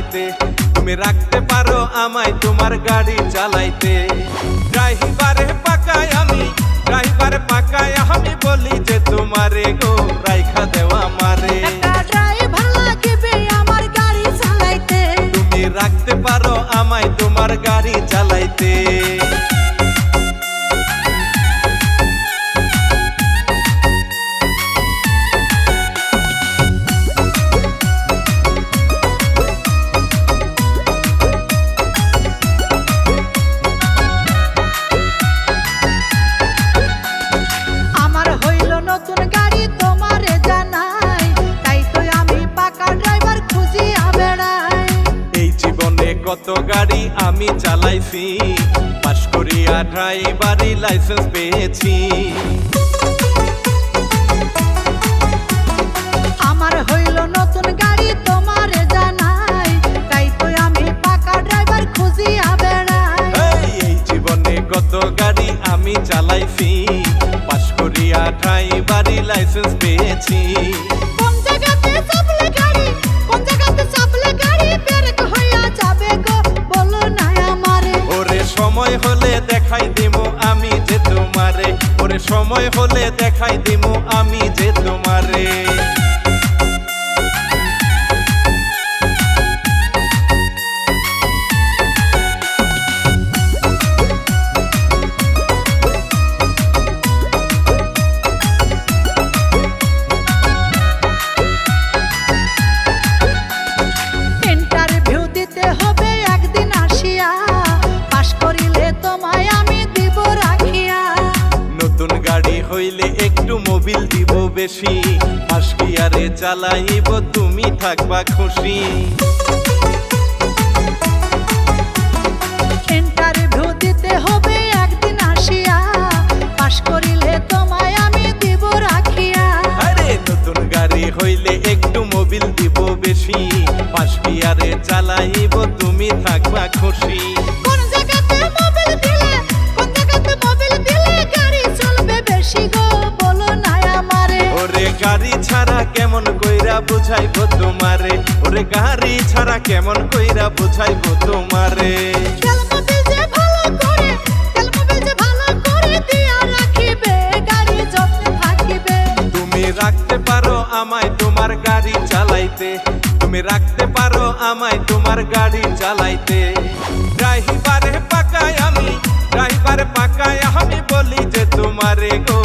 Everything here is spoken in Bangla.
চালাইতে, তুমি রাখতে পারো আমায় তোমার গাড়ি চালাইতে। ড্রাইভারে পাকায় আমি, ড্রাইভারে পাকায় আমি বলি যে তোমারে গো রাইখা দেওয়া আমারে। ড্রাইভার লাগবে আমার গাড়ি চালাইতে, তুমি রাখতে পারো আমায় তোমার গাড়ি চালাইতে। আমার হইল নতুন গাড়ি তোমারে জানাই, তাই তো আমি পাকা ড্রাইভার খুঁজিয়া বেড়াই। এই জীবনে কত গাড়ি আমি চালাইছি, পাশ করিয়া ড্রাইভারি লাইসেন্স পেয়েছি। আমার হইল নতুন গাড়ি তোমারে জানাই, তাই তো আমি পাকা ড্রাইভার খুঁজিয়া বেড়াই। এই জীবনে কত গাড়ি আমি চালাইছি, পাশ করিয়া ড্রাইভারি লাইসেন্স পেয়েছি। কোন জায়গাতে চাপলে গাড়ি, কোন জায়গাতে চাপলে গাড়ি ব্রেক হইয়া যাবে গো বলো না আমারে। ওরে সময় হলে দেখাই দিমু আমি যে তোমারে, ওরে সময় হলে দেখাই দিমু আমি যে তোমারে। ইন্টারভিউ দিতে হবে একদিন আসিয়া, পাশ করিলে তোমায় আমি দিব রাখিয়া। নতুন গাড়ি হইলে একটু মোবিল দিব বেশি, পাশ গিয়ারে চালাইব তুমি থাকবা খুশি। ইন্টারভিউ দিতে হবে একদিন আসিয়া, পাশ করিলে তোমায় আমি দিব রাখিয়া। আরে নতুন গাড়ি হইলে একটু মোবিল দিব বেশি, পাশ গিয়ারে চালাইব তুমি থাকবা খুশি। কোন জায়গাতে মোবিল দিলে, কোন জায়গাতে মোবিল দিলে গাড়ি চলবে বেশি গো বলো না আমারে। ওরে গাড়ি ছাড়া কেমন কইরা বুঝাইবো তোমারে, ওরে গাড়ি ছাড়া কেমন কইরা বুঝাইবো তোমারে। তেল মোবিল যে ভালো করে, তেল মোবিল যে ভালো করে দিয়া রাখিবে, গাড়ি যত্নে থাকিবে। তুমি রাখতে পারো আমায় তোমার গাড়ি চালাইতে, তুমি রাখতে পারো আমায় তোমার গাড়ি চালাইতে। ড্রাইভারে পাকায় আমি, ড্রাইভারে পাকায় আমি বলি যে তোমারে গো